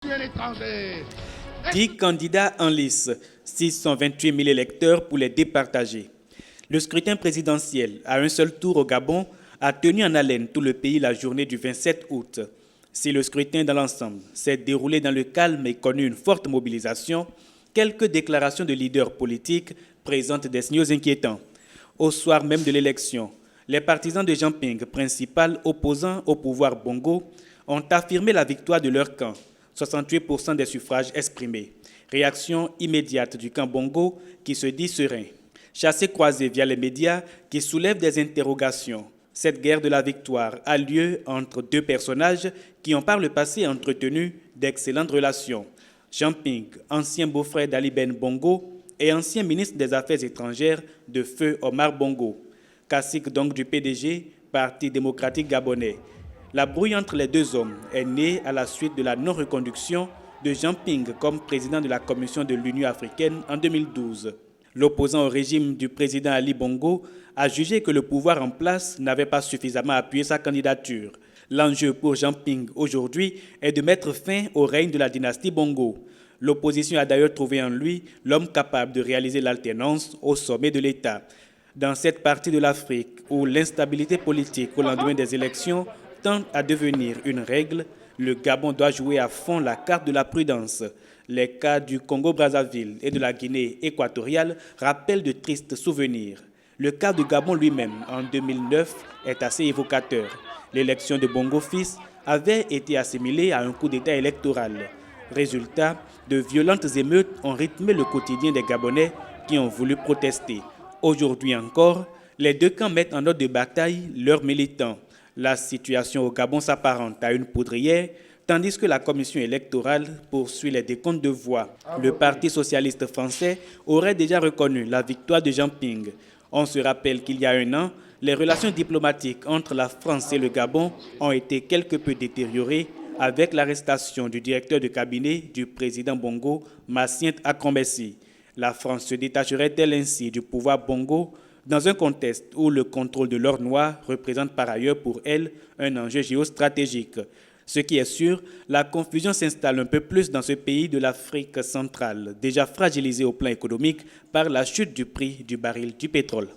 10 candidats en lice, 628 000 électeurs pour les départager. Le scrutin présidentiel, à un seul tour au Gabon, a tenu en haleine tout le pays la journée du 27 août. Si le scrutin dans l'ensemble s'est déroulé dans le calme et connu une forte mobilisation, quelques déclarations de leaders politiques présentent des signaux inquiétants. Au soir même de l'élection, les partisans de Jean Ping, principal opposant au pouvoir Bongo, ont affirmé la victoire de leur camp, 68% des suffrages exprimés. Réaction immédiate du camp Bongo qui se dit serein. Chassé-croisé via les médias qui soulèvent des interrogations. Cette guerre de la victoire a lieu entre deux personnages qui ont par le passé entretenu d'excellentes relations. Jean Ping, ancien beau-frère d'Ali Ben Bongo et ancien ministre des Affaires étrangères de feu Omar Bongo. Cacique donc du PDG, Parti démocratique gabonais. La brouille entre les deux hommes est née à la suite de la non-reconduction de Jean Ping comme président de la Commission de l'Union africaine en 2012. L'opposant au régime du président Ali Bongo a jugé que le pouvoir en place n'avait pas suffisamment appuyé sa candidature. L'enjeu pour Jean Ping aujourd'hui est de mettre fin au règne de la dynastie Bongo. L'opposition a d'ailleurs trouvé en lui l'homme capable de réaliser l'alternance au sommet de l'État. Dans cette partie de l'Afrique où l'instabilité politique au lendemain des élections tend à devenir une règle, le Gabon doit jouer à fond la carte de la prudence. Les cas du Congo-Brazzaville et de la Guinée équatoriale rappellent de tristes souvenirs. Le cas du Gabon lui-même, en 2009, est assez évocateur. L'élection de Bongo fils avait été assimilée à un coup d'État électoral. Résultat, de violentes émeutes ont rythmé le quotidien des Gabonais qui ont voulu protester. Aujourd'hui encore, les deux camps mettent en ordre de bataille leurs militants. La situation au Gabon s'apparente à une poudrière, tandis que la commission électorale poursuit les décomptes de voix. Le Parti socialiste français aurait déjà reconnu la victoire de Jean Ping. On se rappelle qu'il y a un an, les relations diplomatiques entre la France et le Gabon ont été quelque peu détériorées avec l'arrestation du directeur de cabinet du président Bongo, Massient Akombessi. La France se détacherait-elle ainsi du pouvoir Bongo dans un contexte où le contrôle de l'or noir représente par ailleurs pour elle un enjeu géostratégique? Ce qui est sûr, la confusion s'installe un peu plus dans ce pays de l'Afrique centrale, déjà fragilisé au plan économique par la chute du prix du baril du pétrole.